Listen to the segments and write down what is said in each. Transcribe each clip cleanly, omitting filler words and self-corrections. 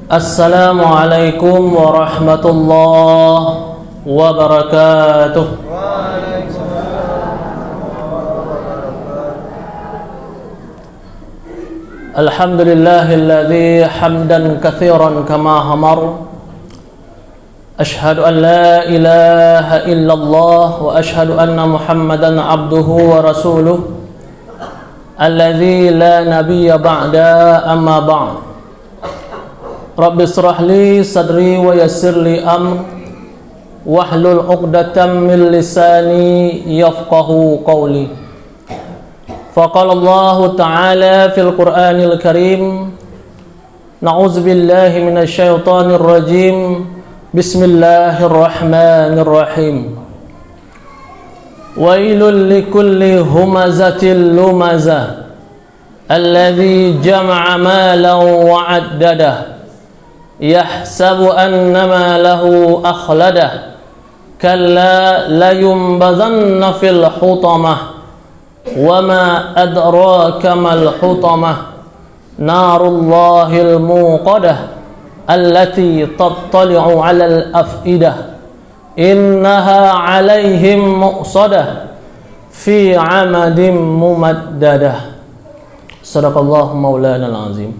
Assalamualaikum warahmatullahi wabarakatuh. Alhamdulillahilladzi hamdan katsiran kama hamar. Ashhadu an la ilaha illallah wa ashhadu anna Muhammadan abduhu wa rasuluh alladzi la nabiyya ba'da, amma ba'd. Rabbi israh li sadri wa yassir li amri wahlul 'uqdatam min lisani yafqahu qawli. Faqala Allah Ta'ala fil Qur'anil Karim, na'udzu billahi minasy syaithanir rajim. Bismillahirrahmanirrahim. Wailul likulli humazatil lumazah alladzi jama'a malan wa 'addadah yahsabu anna ma lahu akhladah kalla layumbazanna fil hutamah wa ma adraka mal hutamah narullahil muqadah allati tattali'u 'alal afidah innaha 'alaihim muqsadah fi 'amadin mumaddadah. Sadaqallahu maulana al-azim.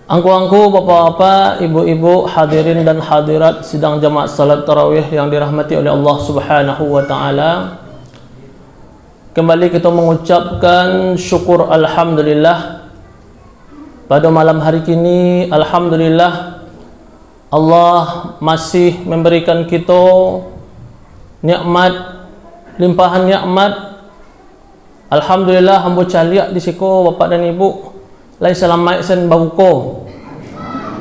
Angku-angku, bapak-bapak, ibu-ibu, hadirin dan hadirat sidang jamaah salat tarawih yang dirahmati oleh Allah Subhanahu wa taala. Kembali kita mengucapkan syukur alhamdulillah pada malam hari kini. Alhamdulillah Allah masih memberikan kita nikmat, limpahan nikmat. Alhamdulillah hamba caliak di siko bapak dan ibu lai selamat sen babuko.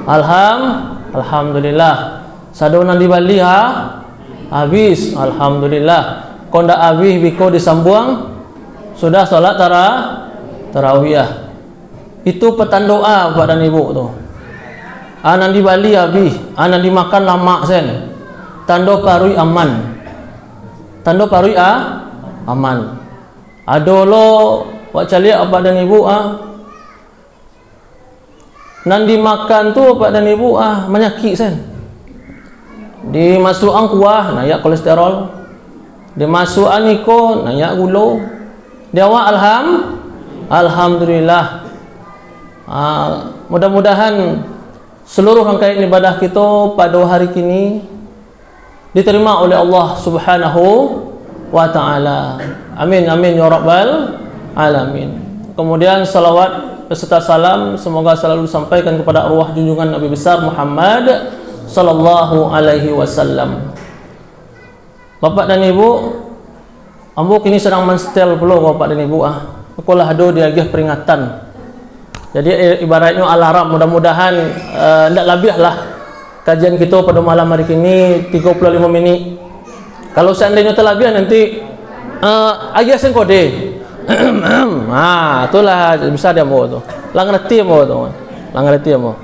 Alhamdulillah. Sadona di Bali habis. Alhamdulillah. Konda habis biko disambung sudah salat tarawih. Itu petan doa bapak dan ibu tu. Anan di Bali habis, anan dimakan lama sen. Tando parui aman. Tando parui aman. Adolo wak caliak bapak dan ibu nan dimakan tu bapak dan ibu menyakit sen. Dimasukan kuah naik kolesterol, dimasukan niko naik gula. Dia alhamdulillah. Mudah-mudahan seluruh rangkaian ibadah kita pada hari kini diterima oleh Allah Subhanahu wa taala. Amin amin ya rabbal alamin. Kemudian salawat beserta salam semoga selalu disampaikan kepada arwah junjungan Nabi besar Muhammad sallallahu alaihi wasallam. Bapak dan ibu, ambo kini sedang menstel pula bapak dan ibu Sekolah ada diagih peringatan. Jadi ibaratnya alarm. Mudah-mudahan ndak lebih lah kajian kita pada malam hari ini 35 minit. Kalau seandainya terlebih nanti agih sen kode. Itulah bisa dia mau tu. Lang ngerti mau tu. Lang ngerti mau.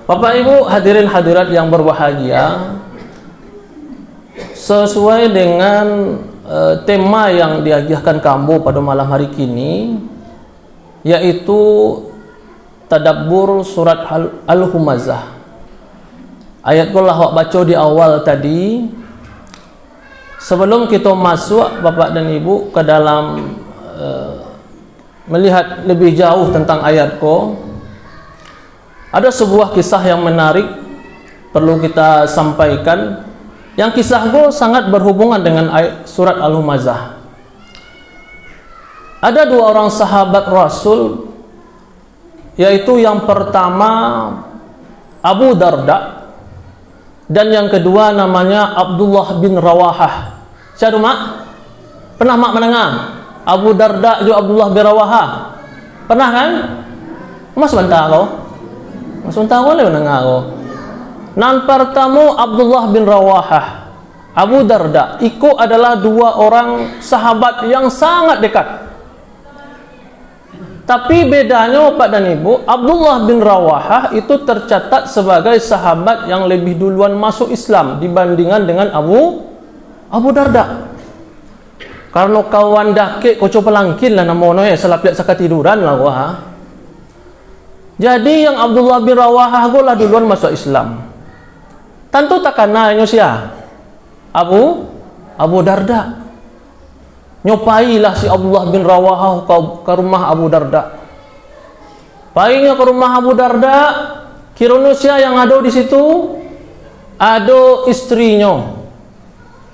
Bapak Ibu hadirin hadirat yang berbahagia, sesuai dengan tema yang diajarkan kamu pada malam hari kini, yaitu tadabbur surat Al-Humazah. Ayat Allah wak baca di awal tadi. Sebelum kita masuk Bapak dan Ibu ke dalam melihat lebih jauh tentang ayat ko, ada sebuah kisah yang menarik perlu kita sampaikan. Yang kisah ko sangat berhubungan dengan ayat surat Al-Humazah. Ada dua orang sahabat Rasul, yaitu yang pertama Abu Darda dan yang kedua namanya Abdullah bin Rawahah. Siapa mak? Pernah mak mendengar? Abu Darda juga Abdullah bin Rawahah. Pernah kan? Mas sebentar kau. Mas sebentar kau le mendengar kau. Nan pertama Abdullah bin Rawahah, Abu Darda, itu adalah dua orang sahabat yang sangat dekat. Tapi bedanya Bapak dan Ibu, Abdullah bin Rawahah itu tercatat sebagai sahabat yang lebih duluan masuk Islam dibandingkan dengan Abu Darda. Karena kawan dakik kau coba langkin lah nama ono selapiat sakatiduran lah gua. Jadi yang Abdullah bin Rawahah gua lah duluan masuk Islam. Tentu tak kenal nyo sia. Abu Darda. Nyopailah si Abdullah bin Rawahah ke rumah Abu Darda. Painya ke rumah Abu Darda, kiranya sia yang ada di situ ada istrinya.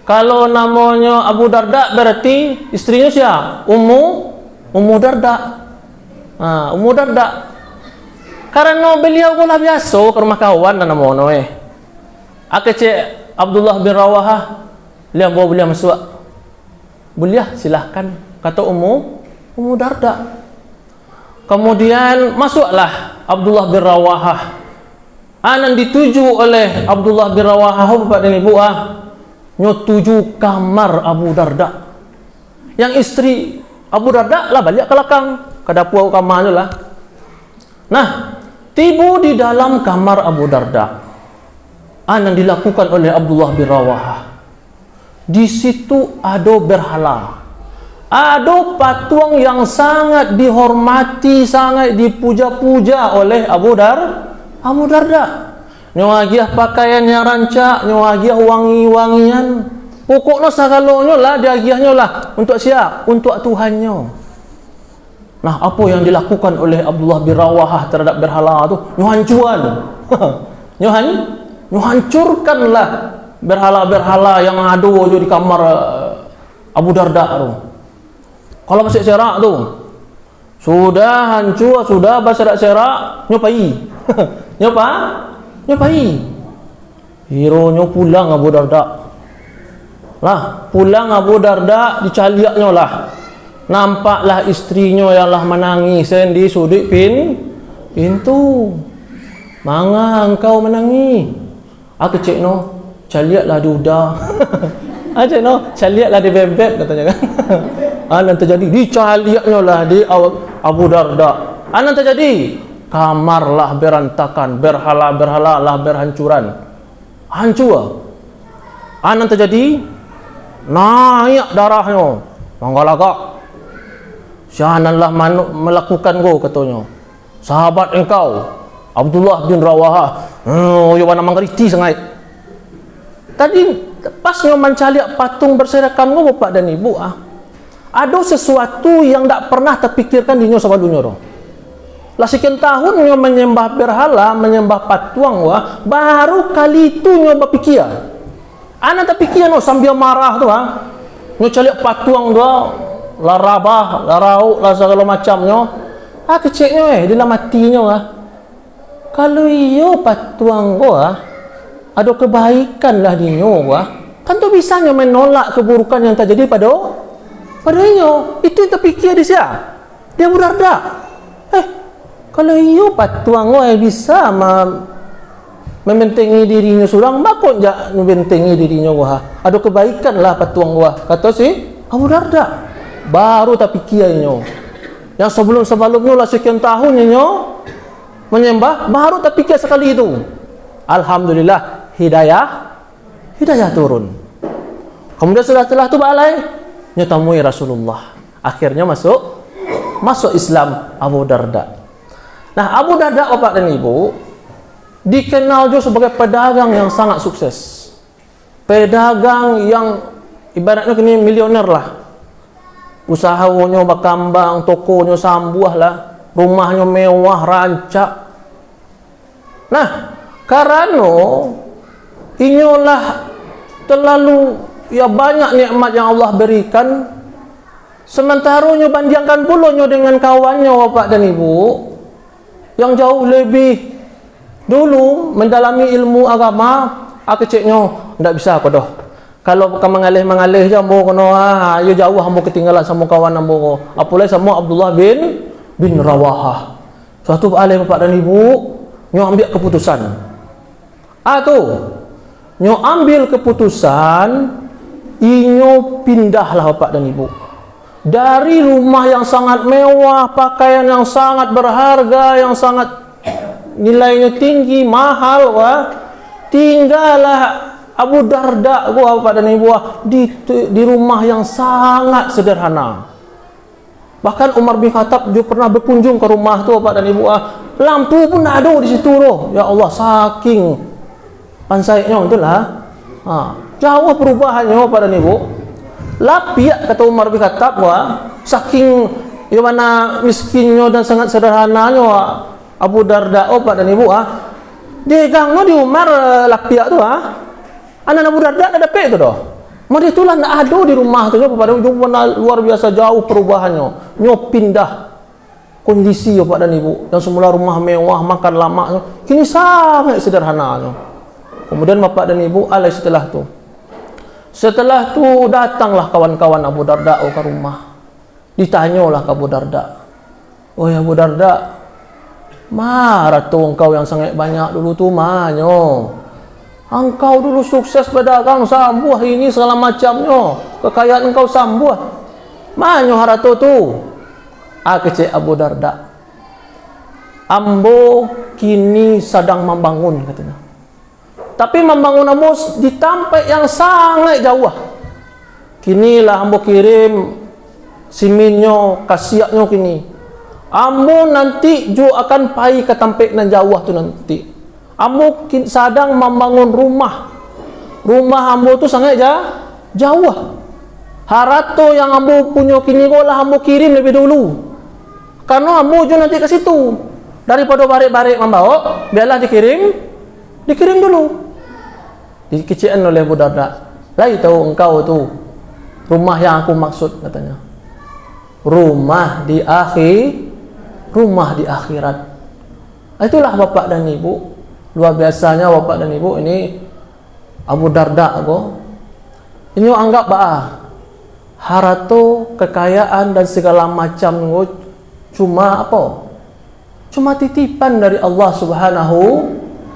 Kalau namanya Abu Darda berarti istrinya siapa? Ummu Darda. Ummu Darda. Karena beliau gula biasa ke rumah kawan dan namono Cek Abdullah bin Rawahah, beliau masuk. Beliau silahkan, kata Ummu Darda. Kemudian masuklah Abdullah bin Rawahah. Anan dituju oleh Abdullah bin Rawahah bapak dan ibu tuju kamar Abu Darda. Yang istri Abu Darda lah balik ke belakang ke dapur kamarnya lah. Nah, tiba di dalam kamar Abu Darda. Yang dilakukan oleh Abdullah bin Rawahah. Di situ ada berhala. Ada patung yang sangat dihormati, sangat dipuja-puja oleh Abu Darda. Nyawagiah pakaian yang rancak, nyawagiah wangi-wangian. Pokoknya segalanya lah, diagiahnya lah. Untuk siapa? Untuk Tuhannya. Nah, apa yang dilakukan oleh Abdullah bin Rawahah terhadap berhala itu? Nyohancuan. Nyohancurkanlah berhala-berhala yang ada di kamar Abu Darda tu. Kalau masih serak tu, sudah hancur, sudah berserak-serak, nyopai. Nyopai. Hironya pulang Abu Darda. Lah, pulang Abu Darda dicaliaknya lah. Nampaklah istrinya yang lah menangis di sudut pintu. Manga engkau menangis? Aku cek no, caliaklah duda. Cek no, caliaklah di bebek katanya kan. Anan terjadi dicaliaknya lah di Abu Darda. Anan terjadi kamarlah berantakan, berhala-berhala lah berhancuran. Hancur. Anan terjadi naik darahnya. Manggalaga. Siananlah melakukan go katanya. Sahabat engkau Abdullah bin Rawahah. Yo mana mengerti sangat. Tadi pas nyoman caliak patung berserakan go bapak dan ibu ada sesuatu yang tak pernah terpikirkan di nyo sabadunya ro. Lah sekian tahun nyo menyembah berhala, menyembah patung baru kali itu nyo berpikir. Ana terpikir no sambil marah tu nyo caliak patung tu larabah, larau, lah segala macamnya. Keceknya dia lah matinya Kalau iyo patuang ada kebaikan lah di nyo kan tu bisanya menolak keburukan yang terjadi pada iyo. Itu yang terfikir di sia. Dia Abu Darda. Kalau iyo patuang bisa membentengi dirinya surang, bakon jak membentengi dirinya ada kebaikan lah patuang kata si Abu Darda. Baru tak fikirnya. Yang sebelum-sebelumnya lah sekian tahunnya menyembah, baru tak fikir sekali itu. Alhamdulillah hidayah turun. Kemudian setelah itu balai nyetamui Rasulullah. Akhirnya masuk Islam Abu Darda. Nah, Abu Darda bapak dan ibu dikenal juga sebagai pedagang yang sangat sukses. Pedagang yang ibaratnya kini milioner lah. Usahanya berkembang, tokonya sambuah lah, rumahnya mewah, rancak. Nah, karena inyolah terlalu banyak nikmat yang Allah berikan, sementara nyo bandingkan pula nyo dengan kawannya bapak dan ibu yang jauh lebih dulu mendalami ilmu agama, ceknyo ndak bisa aku dah. Kalau kamu mengalih-mengalih je ambo kono ayo jauh ambo ketinggalan sama kawan ambo. Apalagi sama Abdullah bin Rawahah. Suatu alih bapak dan ibu nyo ambil keputusan. Nyo ambil keputusan inyo pindahlah bapak dan ibu. Dari rumah yang sangat mewah, pakaian yang sangat berharga, yang sangat nilainya tinggi, mahal tinggallah Abu Darda gua Bapak dan Ibu di rumah yang sangat sederhana. Bahkan Umar bin Khattab juga pernah berkunjung ke rumah tu Bapak dan Ibu lampu pun tak ada di situ tu. Ya Allah, saking pansainya itulah. Jauh perubahannya Bapak dan Ibu. Lapiak kata Umar bin Khattab saking yang mana miskinnya dan sangat sederhananya Abu Darda Bapak dan Ibu dia ganggu di Umar lapiak tu anak Abu Darda ada dapet tu dah. Mari itulah nak ada di rumah tu pada ujung luar biasa jauh perubahannya. Nyo pindah kondisi Bapak dan Ibu. Yang semula rumah mewah, makan lama tu, kini sangat sederhana tu. Kemudian Bapak dan Ibu alai setelah tu. Setelah tu datanglah kawan-kawan Abu Darda ke rumah. Ditanyalah ke Abu Darda. "Oh ya Abu Darda, marah tu engkau yang sangat banyak dulu tu manyo. Engkau dulu sukses berdagang sambuh ini segala macamnya. Kekayaan engkau sambuh. Manyo harato tu?" Kecik Abu Darda. "Ambo kini sedang membangun," katanya. "Tapi membangun ambo di tempat yang sangat jauh. Kinilah ambo kirim siminyo, kasiaknya kini. Ambo nanti juga akan pergi ke tempat yang jauh tu nanti. Ambo sedang membangun rumah. Rumah ambo tu sangat jauh. Harato yang ambo punya kini lah ambo kirim lebih dulu. Karena ambo juga nanti ke situ. Daripada barik-barik membawa, biarlah dikirim dulu." Dikecian oleh Abu Darda. "Lai tahu engkau tu rumah yang aku maksud," katanya. Rumah di akhirat. Itulah Bapak dan Ibu. Luar biasanya Bapak dan Ibu ini Abu Darda ini anggap harato, kekayaan dan segala macam cuma cuma titipan dari Allah Subhanahu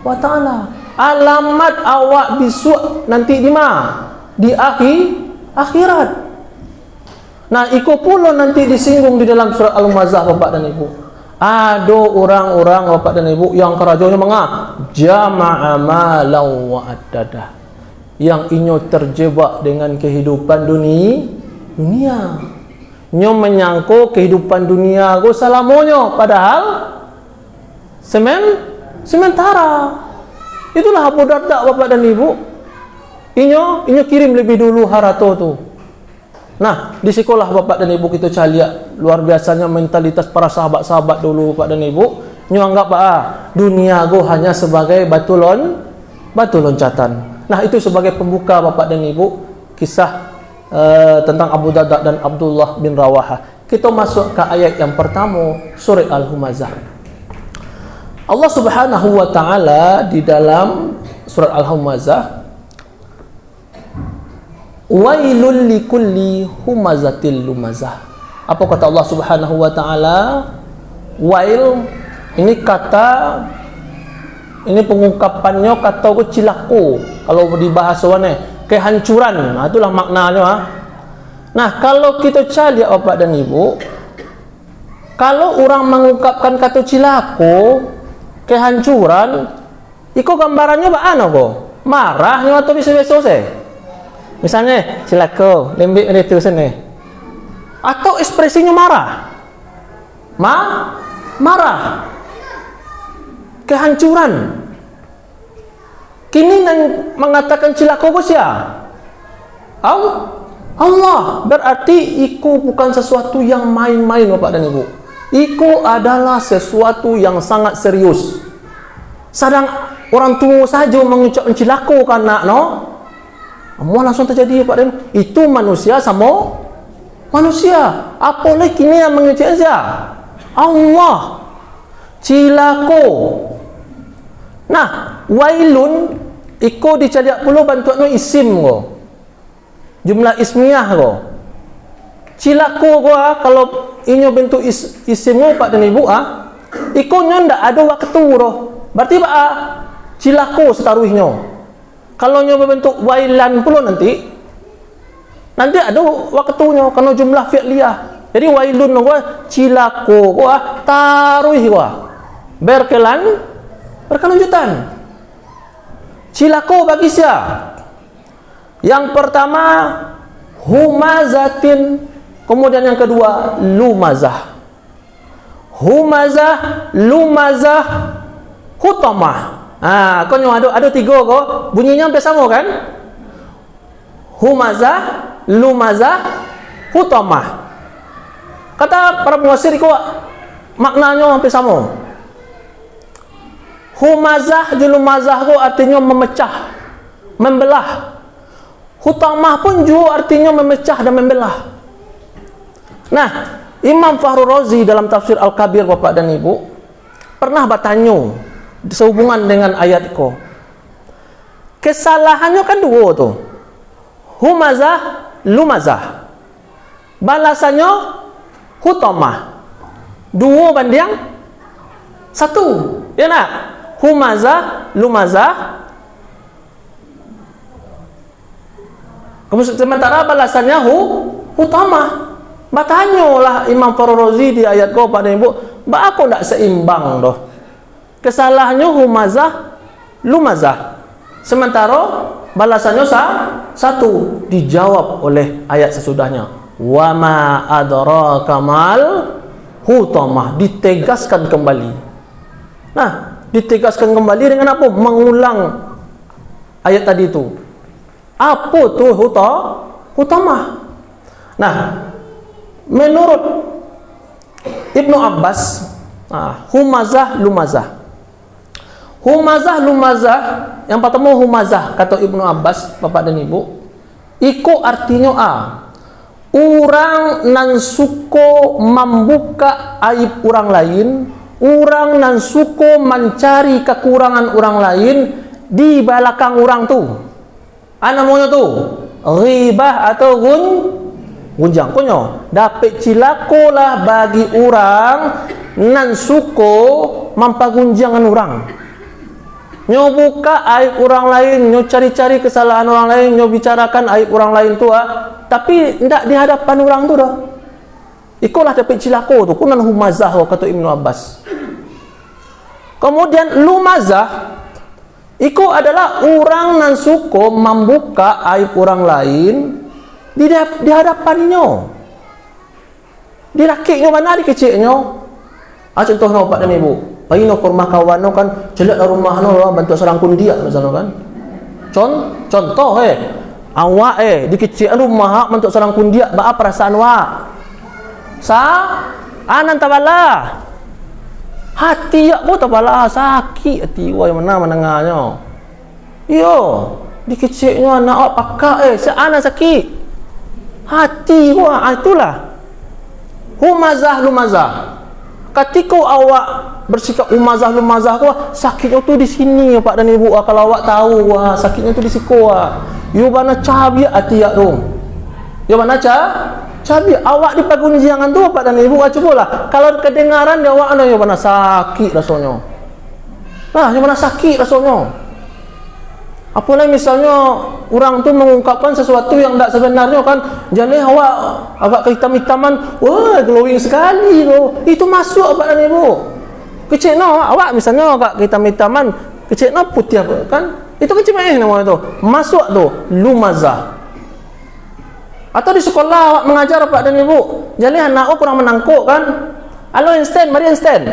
wa ta'ala. Alamat awak besok nanti di mana? Di akhirat. Nah, iko pula nanti disinggung di dalam surat Al-Humazah Bapak dan Ibu. Ada orang-orang Bapak dan Ibu yang kerajanya jama'a malan wa addadah. Yang inyo terjebak dengan kehidupan dunia. Nyo menyangko kehidupan dunia go salamonyo, padahal sementara. Itulah Abu Darda Bapak dan Ibu. Inyo kirim lebih dulu harato tu. Nah, di sekolah Bapak dan Ibu kita caliak luar biasanya mentalitas para sahabat-sahabat dulu Bapak dan Ibu. Nyo anggap dunia go hanya sebagai batu loncatan. Nah, itu sebagai pembuka Bapak dan Ibu kisah tentang Abu Darda dan Abdullah bin Rawaha. Kita masuk ke ayat yang pertama surah Al-Humazah. Allah Subhanahu wa ta'ala di dalam surat Al-Humazah, "Wailul likulli humazatil lumazah." Apa kata Allah Subhanahu wa ta'ala? Wail ini pengungkapannya kata cilako. Kalau di bahasa mana? Kehancuran. Itulah maknanya. Nah, kalau kita cari Bapak dan Ibu, kalau orang mengungkapkan kata cilako, kehancuran, iko gambarannya bagaimana kok? Marahnya atau biasa-biasa saja? Misalnya cilako, lembik itu sana. Atau ekspresinya marah? Marah. Kehancuran. Kini yang mengatakan cilaka apa siapa? Allah. Berarti itu bukan sesuatu yang main-main Bapak dan Ibu. Itu adalah sesuatu yang sangat serius. Sedang orang tua saja mengucapkan cilaka kan nak semua langsung terjadi Bapak dan Ibu. Itu manusia sama manusia. Apalagi kini yang mengucapkan siapa? Allah. Cilaka. Nah, wailun iko dicariak pula bantuannya isim ko. Jumlah ismiyah ko. Cilako ko kalau inyo bentuk isim ko Pak dan Ibu iko nyo ndak ada waktu roh. Berarti cilako setaruhnya. Kalau nyo berbentuk wailan pula nanti ada waktunya karena jumlah fi'liyah. Jadi wailun ko cilako ko taruh ko. Berkelanjutan. Cilako bagi siapa? Yang pertama humazatin, kemudian yang kedua lumazah. Humazah, lumazah, hutamah. Kau ada tiga kau, bunyinya hampir sama kan? Humazah, lumazah, hutamah. Kata para penguasir kau maknanya hampir sama. Humazah dan lumazah kau artinya memecah, membelah. Hutamah pun juga artinya memecah dan membelah. Nah, Imam Fakhrul Razi dalam tafsir Al-Kabir, Bapak dan Ibu, pernah bertanya sehubungan dengan ayat ko. Kesalahannya kan dua tuh. Humazah, lumazah. Balasannya hutamah. Dua banding satu. Ya nak? Humazah, lumazah. Sementara balasannya hutamah. Bertanyalah Imam Fakhrul Razi di ayat kau pada ibu, apa tak seimbang doh? Kesalahannya humazah, lumazah. Sementara balasannya satu. Dijawab oleh ayat sesudahnya. Wa ma adraka mal hutamah. Ditegaskan kembali. Nah, ditegaskan kembali dengan apa? Mengulang ayat tadi itu. Apa tuh hutamah? Nah, menurut Ibnu Abbas, humazah, lumazah. Humazah, lumazah, yang pertama humazah, kata Ibnu Abbas, Bapak dan Ibu, iku artinya orang nan suko membuka aib orang lain, orang nan suko mencari kekurangan orang lain di belakang orang tu. Namanya tu ghibah atau gunjang. Konyo dapat cilako lah bagi orang nan suko mampagunjangan orang. Nyo buka aib orang lain, nyo cari-cari kesalahan orang lain, nyo bicarakan aib orang lain tu tapi ndak di hadapan orang tu dah. Ikulah dapat cilako tu, kunan humazah kata Ibnu Abbas. Kemudian lumazah, iku adalah orang nan suko membuka aib orang lain di hadapannya. Di rakiknya mana, di kecilnya. Contohnya Pak dan Ibu, bayi no rumah kawan no kan, jelek lah rumah no bantu serang kundiak misalnya kan. Contoh awak di kecil rumah bantu serang kundiak, apa perasaan awak? Anan tabala. Hati aku tabala sakit hati wa yang mana menengahnya. Yo, di kecilnya anak awak pakak seana sakit. Hati gua itulah humazah, lumazah. Ketika awak bersikap humazah, lumazah gua, sakitnya tu di sini Pak dan Ibu. Kalau awak tahu sakitnya tu di siku yo bana cabi hati tu. Yo bana cabi awak di pagunjangan tu Pak dan Ibu. Cobalah kalau kedengaran dia awak yo bana sakit rasanya. Yo bana sakit rasanya. Apalagi misalnya orang tu mengungkapkan sesuatu yang tak sebenarnya kan, jadi awak agak kehitam-hitaman, wah glowing sekali tu. Itu masuk Pak dan Ibu. Kecil no, awak misalnya agak kehitam-hitaman, kecil no putih kan? Itu kecil namanya tu. Masuk tu lumazah. Atau di sekolah awak mengajar Pak dan Ibu, jadi anak kurang menangkuk kan? Halo Einstein, mari Einstein.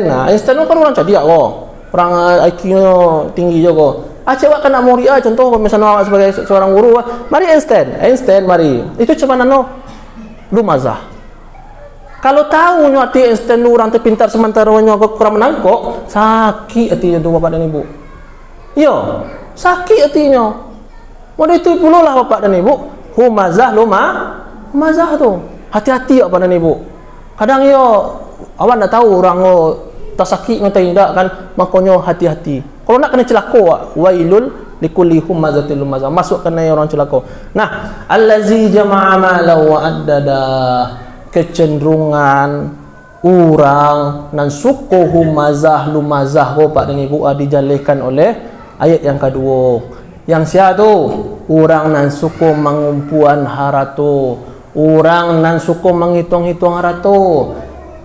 Nah, Einstein kan orang cerdik kok. Orang IQ-nya tinggi juga. Cewek kena murid contoh misalnya awak sebagai seorang guru, mari Einstein mari. Itu cuma lumazah. Kalau tahu nyati Einstein orang terpintar sementara nyok kurang menangkok, sakit hatinya tu Bapak dan Ibu. Yo, sakit hatinya. Model itu pula lah Bapak dan Ibu. Humazah, lumazah tu. Hati-hati Bapak dan Ibu. Kadang yo awak nak tahu orang tak sakit atau tidak kan, makanya hati-hati. Kalau nak kena celaka, wailul likulli humazatil lumazah. Masuk kena orang celaka. Nah, allazi jama'a malan wa addada. Kecenderungan orang nan suku humazah, lumazah Bapak dan Ibu dijalihkan oleh ayat yang kedua. Yang sia tu orang nan suku mengumpuan haratu, orang nan suku menghitung-hitung haratu.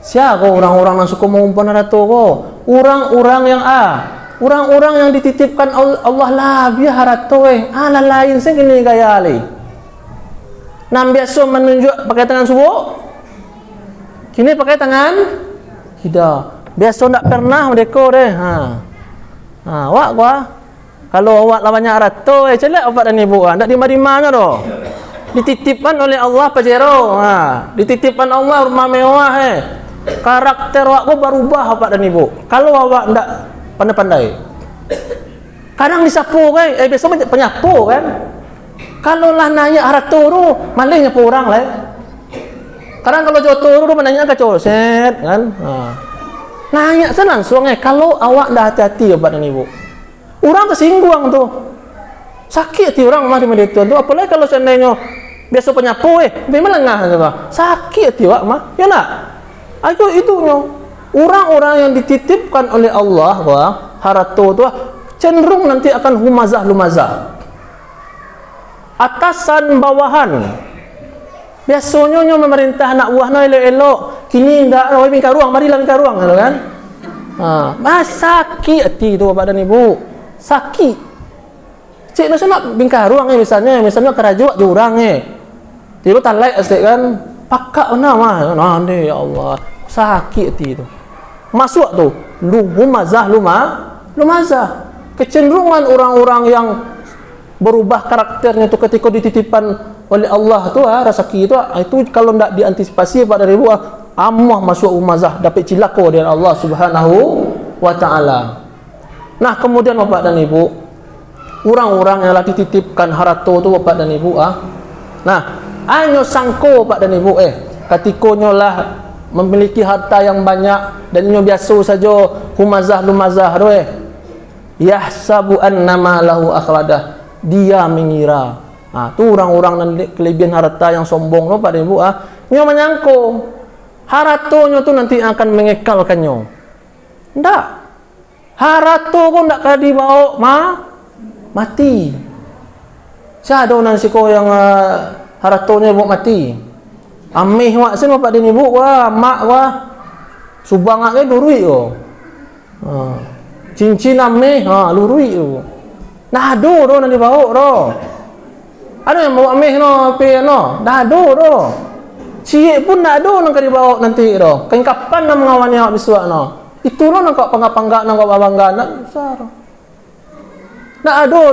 Siapa orang-orang nan suku mengumpuan haratu ko? Orang-orang yang Orang-orang yang dititipkan Allah lah biar harato ala lain sing kini gaya ali. Nam biasa menunjuk pakai tangan subuk. Kini pakai tangan kida. Biasa tak pernah mereka deh. Awak gua. Kalau awak lah banyak harato celak awak dan ibu ndak di mana-mana doh. Dititipkan oleh Allah pajero. Dititipkan Allah rumah mewah Karakter awak gua berubah awak dan ibu. Kalau awak ndak pandai-pandai. Kadang disapu kan, biasa penyapu kan. Kalau lah nanya harato tu, malah nyapu orang lah. Kadang kalau jotor tu menanya ke coset kan. Nanya langsung kalau awak dah hati-hati obat dan ibu. Orang tersinggung tu. Sakit hati orang mah di tu. Apalagi kalau seandainya biasa penyapu memang lengah tu. Sakit hati awak mah. Ya nak? Ayo itunya. Orang-orang yang dititipkan oleh Allah harato tu cenderung nanti akan lumazah. Atasan bawahan. Biasanya memerintah anak buah elok-elok. Kini ndak minta ruang, marilah minta ruang kan. Sakit hati tu bapak dan ibu. Sakit. Cik nak nak minta ruang misalnya kerajaan jurang Tiba talai asyik kan. Pakak mana mah. Ya Allah. Sakit hati tu. Masuk tu lumazah. Kecenderungan orang-orang yang berubah karakternya tu ketika dititipan oleh Allah tu rezeki itu kalau tidak diantisipasi pada ribu amah masuk lumazah dapat cilaka dari Allah Subhanahu wa taala. Nah, kemudian Bapak dan Ibu, orang-orang yang lah dititipkan harato tu Bapak dan Ibu nah, anyo sangko Bapak dan Ibu ketika nyolah memiliki harta yang banyak dan ini biasa saja lumazah tu yahsabu annama lahu akhladah, dia mengira tu orang-orang dan kelebihan harta yang sombong tu pada ibu nyo menyangko haratonyo tu nanti akan mengekalkannya. Ndak, harato pun ndak kada dibawa mati. Siapa nan siko yang haratonyo bawa mati. Amih wak sen bapak dan ibu mak subang ke lurui cincin amih lurui dah ado nanti bawa ada yang bawa amih dah ado cik pun dah ado nang dibawa nanti kan kapan nak mengawani awak biswa itu nang kau panggak nang kau bangga nak besar dah ado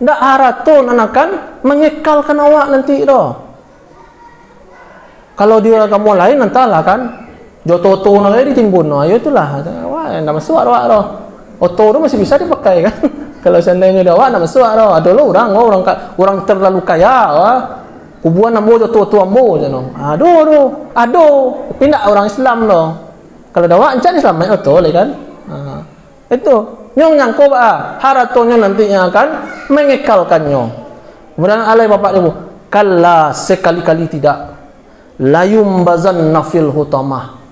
ndak haraton akan mengekalkan awak nanti Kalau dia kamu lain entahlah kan. Joto-to nak ditimbun. Ayo itulah. Wah, ndak masuk awak Oto tu masih bisa dipakai kan. Kalau seandainya dia awak ndak masuk Ada lo orang terlalu kaya kubuan ambo joto-to ambo je Ado. Pindah orang Islam Kalau dawak encan Islam mai oto le kan. Itu. Nyong nyangko haratonnya nantinya akan mengekalkannya. Kemudian alai bapak ibu, kalla sekali-kali tidak. Layum bazan nafil hutamah,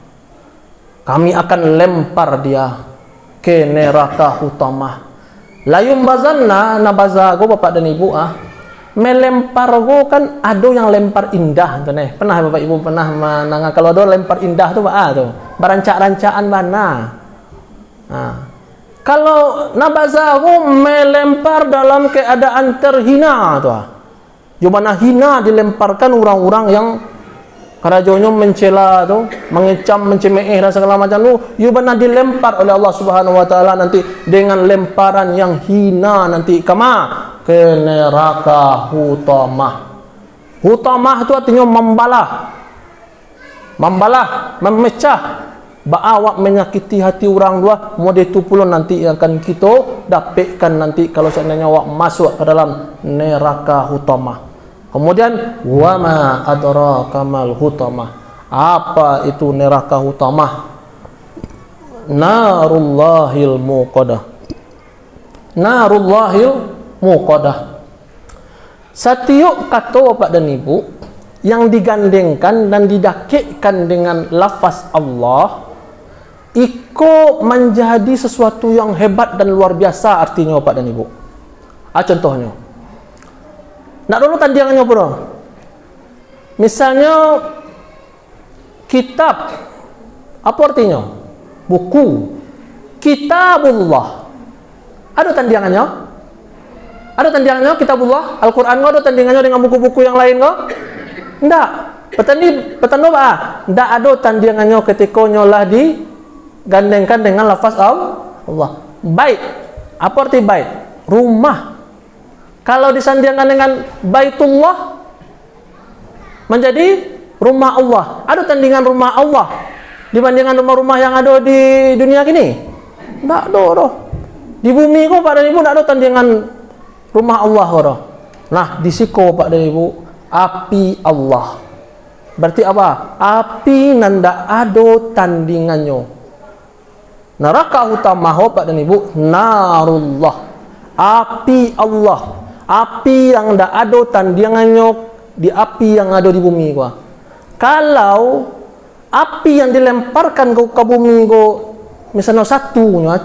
kami akan lempar dia ke neraka hutamah. Layum bazan nabaza go bapak dan ibu melempar go kan ada yang lempar indah tu pernah bapak ibu pernah menang kalau ada lempar indah tu tu berancak-rancaan mana kalau nabaza go melempar dalam keadaan terhina tu Jumana hina dilemparkan orang-orang yang kerajaannya mencela tu, mengecam, mencemeh dan segala macam tu, you benar dilempar oleh Allah Subhanahu wa taala nanti dengan lemparan yang hina nanti ke neraka hutamah. Hutamah itu artinya membalah, memecah. Awak menyakiti hati orang dua, model itu pula nanti akan kita dapatkan nanti kalau seandainya awak masuk ke dalam neraka hutamah. Kemudian wama adraka mal hutamah. Apa itu neraka hutamah? Narullahil muqadah. Narullahil muqadah. Setiap kata bapak dan ibu yang digandengkan dan didakikkan dengan lafaz Allah, iko menjadi sesuatu yang hebat dan luar biasa artinya bapak dan ibu. Contohnya, nak dulu tandingannya bro. Misalnya kitab, apa artinya? Buku. Kitabullah. Ada tandingannya? Ada tandingannya kitabullah, Al-Quran ada tandingannya dengan buku-buku yang lain kok? Enggak. Petanda apa? Enggak ada tandingannya ketika nyolah digandengkan dengan lafaz Allah. Bait. Apa arti bait? Rumah. Kalau disandingkan dengan Baitullah menjadi rumah Allah. Ada tandingan rumah Allah dibandingkan rumah-rumah yang ada di dunia kini? Enggak ada. Di bumi kok Pak dan Ibu enggak ada tandingan rumah Allah kok. Nah, di siko Pak dan Ibu, api Allah. Berarti apa? Api nanda ada tandingannya. Neraka utama Pak dan Ibu, narullah. Api Allah. Api yang ndak ada tandingannya di api yang ada di bumi gua. Kalau api yang dilemparkan ke bumi gua misalnya satunya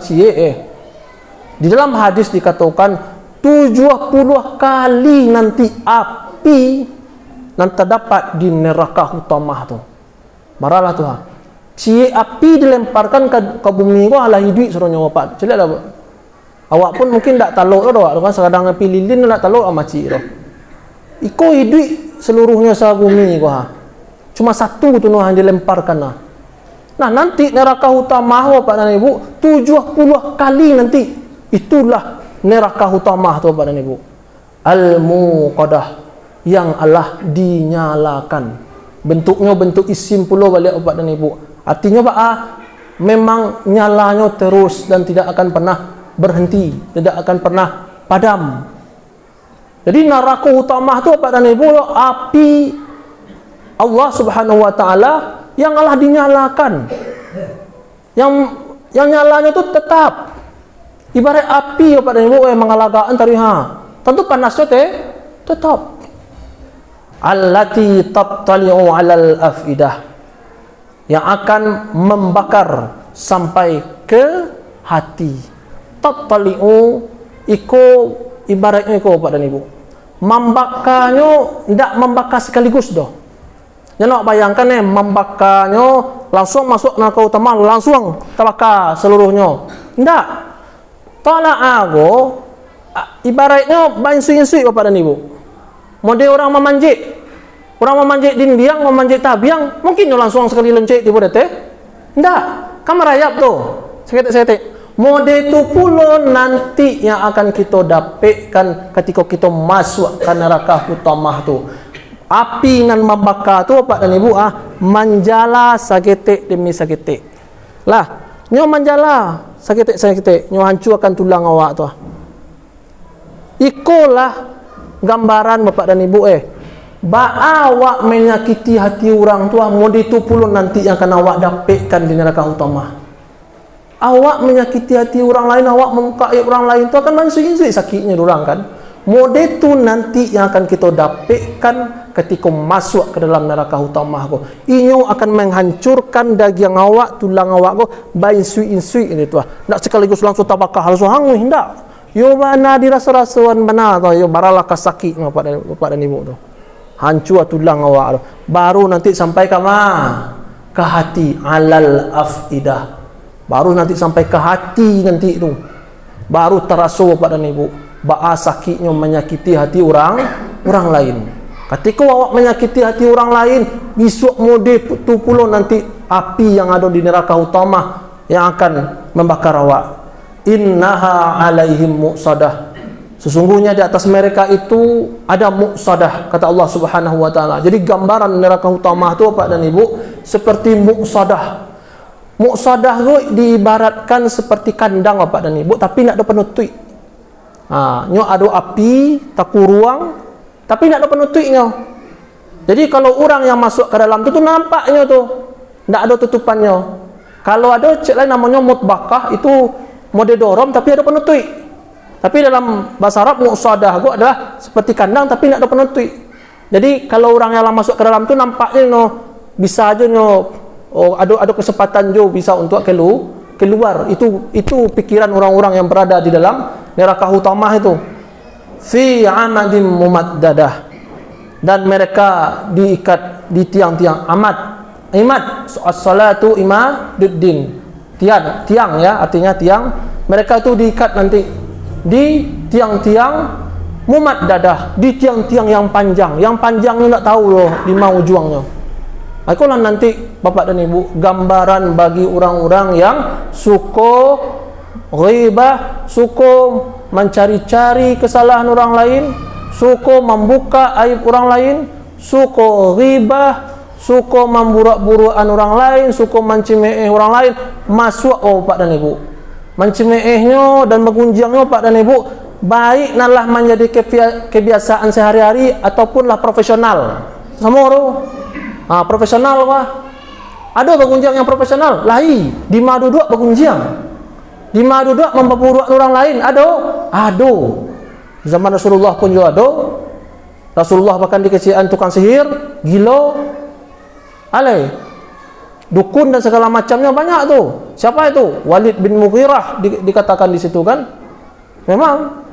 di dalam hadis dikatakan 70 kali nanti api nanti terdapat di neraka utama tu. Maralah tu. Api dilemparkan ke bumi gua ala hidup suruh nyawa Pak. Celak dah. Awak pun mungkin tak taluk dah kan sekadang api lilin nak taluk sama cik dah. Iko hidup seluruhnya sa bumi gua. Cuma satu tu yang dilemparkan lah. Nah, nanti neraka utama Pak dan Ibu 70 kali nanti. Itulah neraka utama tu Pak dan Ibu. Al-Muqadah yang Allah dinyalakan. Bentuknya bentuk isim pula balik Pak dan Ibu. Artinya Pak memang nyalanya terus dan tidak akan pernah berhenti, tidak akan pernah padam. Jadi neraka utama tu Pak dan Ibu api Allah Subhanahu wa taala yang Allah dinyalakan. Yang nyalanya tu tetap. Ibarat api Pak dan Ibu mengalagaan tadi tentu panasnya tetap. Allati tattali'u 'alal afidah, yang akan membakar sampai ke hati. Tattali'u iko ibaratnya iko Pak dan Ibu. Membakarnya tidak membakar sekaligus dah. Jangan nak bayangkan membakarnya langsung masuk neraka utama langsung terbakar seluruhnya. Tidak. Tala'ago ibaratnya bansui-insui Bapak dan Ibu. Model orang memanjit. Orang memanjit dinding, memanjit tabiang, mungkin langsung sekali lencik tiba dete. Tidak. Kan merayap tu. Seketik-seketik. Model itu pula nanti yang akan kita dapatkan ketika kita masuk ke neraka utama tu. Api nan membakar tu Pak dan Ibu menjala saketik demi saketik. Lah, nyo menjala saketik-saketik, nyo hancurkan tulang awak tu. Ikolah gambaran Bapak dan Ibu awak menyakiti hati orang tu model tu pula nanti yang akan awak dapatkan di neraka utama. Awak menyakiti hati orang lain, awak memukai orang lain tu akan mansui-insui sakitnya orang kan. Model tu nanti yang akan kita dapatkan ketika masuk ke dalam neraka utama ko. Inyo akan menghancurkan daging awak, tulang awak ko, bain-sui-insui ini tu. Nak sekaligus langsung tabakah langsung hangus hendak. Yo mana dirasa-rasaan mana tu, yo baralah kasakit Bapak dan Ibu tu. Hancur tulang awak tu. Baru nanti sampai ke ke hati, alal afidah. Baru nanti sampai ke hati nanti tu. Baru terasa Bapak dan Ibu. Sakitnya menyakiti hati orang lain. Ketika awak menyakiti hati orang lain, besok model tu pula nanti api yang ada di neraka utama yang akan membakar awak. Innaha alaihim muqsadah. Sesungguhnya di atas mereka itu ada muqsadah, kata Allah Subhanahu wa taala. Jadi gambaran neraka utama tu Pak dan Ibu seperti muqsadah. Muqsadah tu diibaratkan seperti kandang Bapak dan Ibu, tapi nak ada penutup. Nyo ada api, taku ruang, tapi nak ada penutupnya. Jadi kalau orang yang masuk ke dalam tu nampaknya tu, tak ada tutupannya. Kalau ada cek lain namanya mutbakah, itu model dorong tapi ada penutup. Tapi dalam bahasa Arab muqsadah itu adalah seperti kandang tapi tak ada penutup. Jadi kalau orang yang masuk ke dalam tu nampaknya bisa aja ada kesempatan jo bisa untuk keluar. Itu pikiran orang-orang yang berada di dalam neraka utama itu. Fi amadin mumaddadah, dan mereka diikat di tiang-tiang imad as-salatu imaduddin, tiang ya, artinya tiang. Mereka itu diikat nanti di tiang-tiang mumat dadah, di tiang-tiang yang panjang. Yang panjang ni tak tahu loh di mana ujungnya. Itulah nanti Bapak dan Ibu gambaran bagi orang-orang yang suka ghibah, suka mencari-cari kesalahan orang lain, suka membuka aib orang lain, suka ghibah, suka memburuk-burukan orang lain, suka mencemeh orang lain. Masuk Bapak dan Ibu. Mencemehnya dan mengunjangnya Bapak dan Ibu baik nalah menjadi kebiasaan sehari-hari ataupun lah profesional. Sama orang profesional wah. Ada pengunjang yang profesional, lahi di madu dua pengunjang. Di madu dua memperburuk orang lain, ada. Zaman Rasulullah pun juga ada. Rasulullah bahkan dikecian tukang sihir, gila, alai, dukun dan segala macamnya banyak tu. Siapa itu? Walid bin Mughirah dikatakan di situ kan. Memang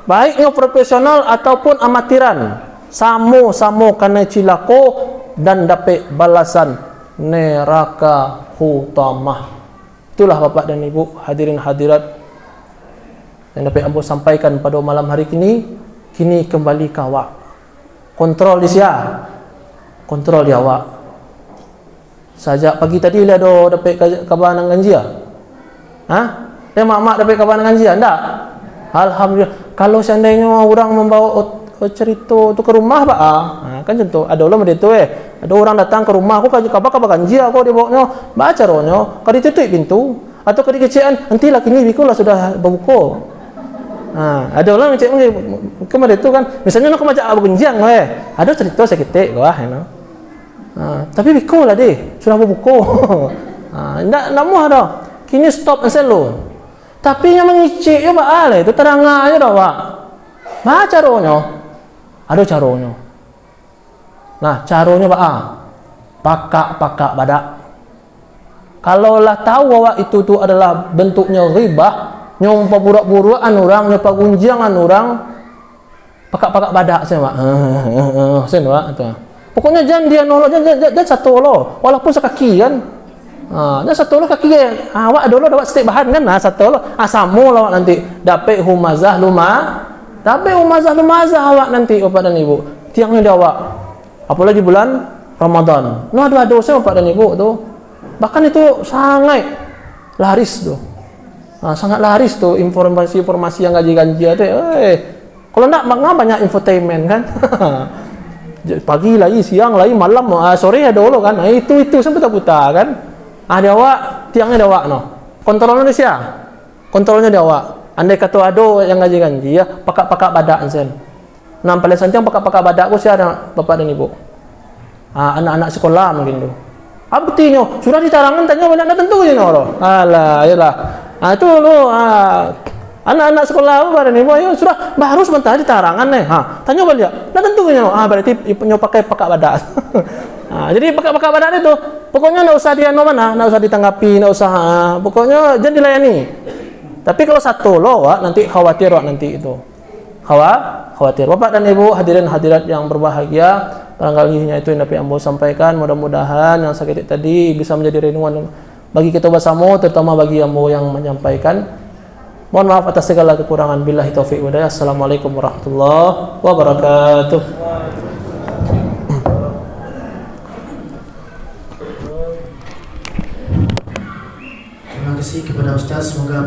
baiknya profesional ataupun amatiran, samo kena cilako dan dapat balasan neraka hutamah. Itulah Bapak dan Ibu hadirin hadirat yang dapat ambo sampaikan pada malam hari kini kembali ke awak. Kontrol di sia, kontrol di awak. Sajak pagi tadi lah dapat kabar nang ganjia. Mak dapat kabar nang ganjia ndak? Alhamdulillah. Kalau seandainya orang membawa cerita tu ke rumah Pak kan contoh ada ulah macam tu ada orang datang ke rumah aku kabar ganjia aku dia bawanya baca ronyo kalau ditutup pintu atau kalau dikecian nanti laki ni bikulah sudah berbuka. Ada orang macam kemarin tu kan misalnya nak macam bergenjang ada cerita sakit wah tapi bikulah deh sudah berbuka. Ndak namuh dah kini stop and slow tapi yang mengicik je Pak itu terang aja dah Pak baca ronyo ada caranya. Nah, caranya pakak badak. Kalau lah tahu bahwa itu tu adalah bentuknya ghibah, nyompa buruk-burukan orang, nyompa gunjangan orang, pakak badak saya Pak. Sen Pak tu. Pokoknya jangan dia nolok, jangan satu lo, walaupun sekaki kan. Jangan satu lo kaki awak dulu dapat setiap bahan kan, satu lo, samo lo nanti dapat humazah tapi umazah awak nanti Bapak dan Ibu tiangnya di awak apalagi bulan Ramadan ada dosa Bapak dan Ibu tu bahkan itu sangat laris tu sangat laris tu informasi yang gaji-gaji tu kalau nak banyak infotainment kan pagi lagi siang lagi malam sore ada lo kan itu sampai putar kan di awak tiangnya di awak kontrolnya di siapa kontrolnya di awak. Andai kata ada yang gaji-gaji ya, pakak badak sen. Nah, paling santiang pakak badak ku siapa Bapak dan Ibu? Anak-anak sekolah mungkin tu. Artinya sudah ditarangan tanya banyak dah tentu je no. Alah, yalah. Itu lo anak-anak sekolah Bapak dan Ibu ayo sudah baru sebentar ditarangan tanya balik. Dah tentu je no. Berarti nyo pakai pakak badak. Jadi pakak badak itu pokoknya enggak usah dia mana, enggak usah ditanggapi, enggak usah pokoknya jangan dilayani. Tapi kalau satu lo nanti khawatir nanti itu. Khawatir. Bapak dan Ibu hadirin hadirat yang berbahagia, barangkali itu yang dapat ambo sampaikan. Mudah-mudahan yang sakit tadi bisa menjadi renungan bagi kita bersama, terutama bagi ambo yang menyampaikan. Mohon maaf atas segala kekurangan. Billahi taufiq wal hidayah. Assalamualaikum warahmatullahi wabarakatuh. Terima kasih kepada Ustaz, semoga